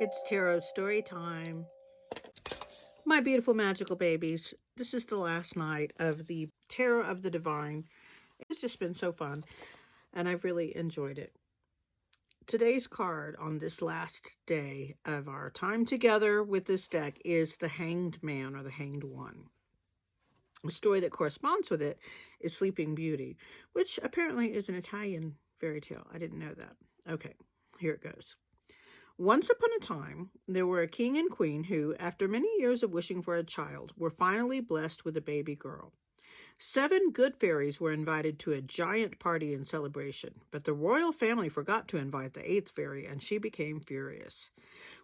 It's tarot story time. My beautiful magical babies, this is the last night of the Tarot of the Divine. It's just been so fun, and I've really enjoyed it. Today's card on this last day of our time together with this deck is the Hanged Man, or the Hanged One. The story that corresponds with it is Sleeping Beauty, which apparently is an Italian fairy tale. I didn't know that. Okay, here it goes. Once upon a time, there were a king and queen who, after many years of wishing for a child, were finally blessed with a baby girl. 7 good fairies were invited to a giant party in celebration, but the royal family forgot to invite the 8th fairy, and she became furious.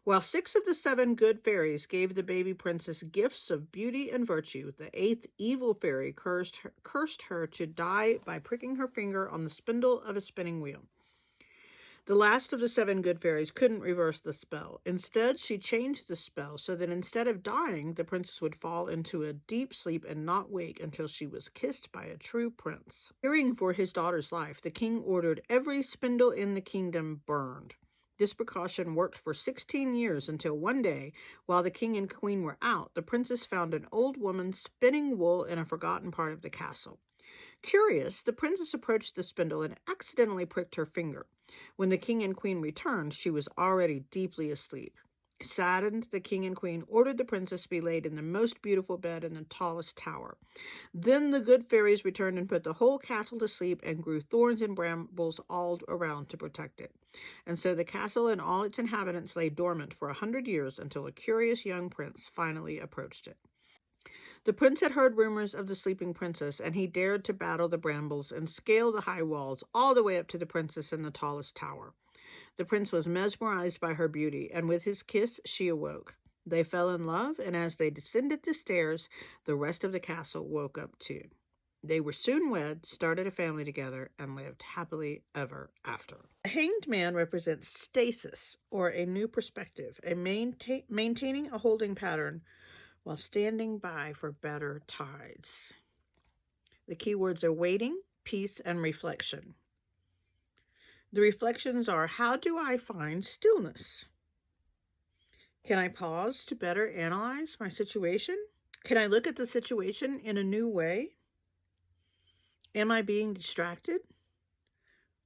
While 6 of the 7 good fairies gave the baby princess gifts of beauty and virtue, the 8th evil fairy cursed her to die by pricking her finger on the spindle of a spinning wheel. The last of the 7 good fairies couldn't reverse the spell. Instead, she changed the spell so that instead of dying, the princess would fall into a deep sleep and not wake until she was kissed by a true prince. Fearing for his daughter's life, the king ordered every spindle in the kingdom burned. This precaution worked for 16 years until one day, while the king and queen were out, the princess found an old woman spinning wool in a forgotten part of the castle. Curious, the princess approached the spindle and accidentally pricked her finger. When the king and queen returned, she was already deeply asleep. Saddened, the king and queen ordered the princess to be laid in the most beautiful bed in the tallest tower. Then the good fairies returned and put the whole castle to sleep and grew thorns and brambles all around to protect it. And so the castle and all its inhabitants lay dormant for 100 years until a curious young prince finally approached it. The prince had heard rumors of the sleeping princess, and he dared to battle the brambles and scale the high walls all the way up to the princess in the tallest tower. The prince was mesmerized by her beauty, and with his kiss she awoke. They fell in love, and as they descended the stairs, the rest of the castle woke up too. They were soon wed, started a family together, and lived happily ever after. The Hanged Man represents stasis, or a new perspective, maintaining a holding pattern while standing by for better tides. The keywords are waiting, peace, and reflection. The reflections are, how do I find stillness? Can I pause to better analyze my situation? Can I look at the situation in a new way? Am I being distracted?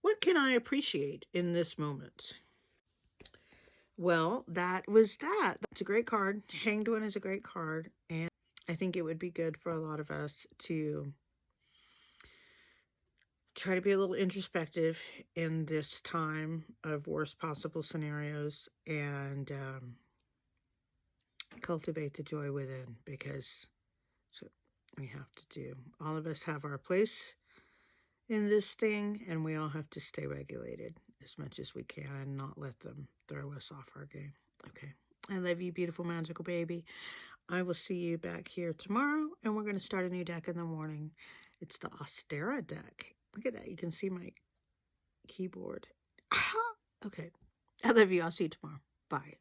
What can I appreciate in this moment? Well, that was that. That's a great card. Hanged One is a great card, and I think it would be good for a lot of us to try to be a little introspective in this time of worst possible scenarios, and cultivate the joy within, because that's what we have to do. All of us have our place in this thing, and we all have to stay regulated as much as we can and not let them throw us off our game. Okay. I love you, beautiful magical baby. I will see you back here tomorrow, and we're going to start a new deck in the morning. It's the Ostara deck. Look at that. You can see my keyboard. Okay. I love you. I'll see you tomorrow. Bye.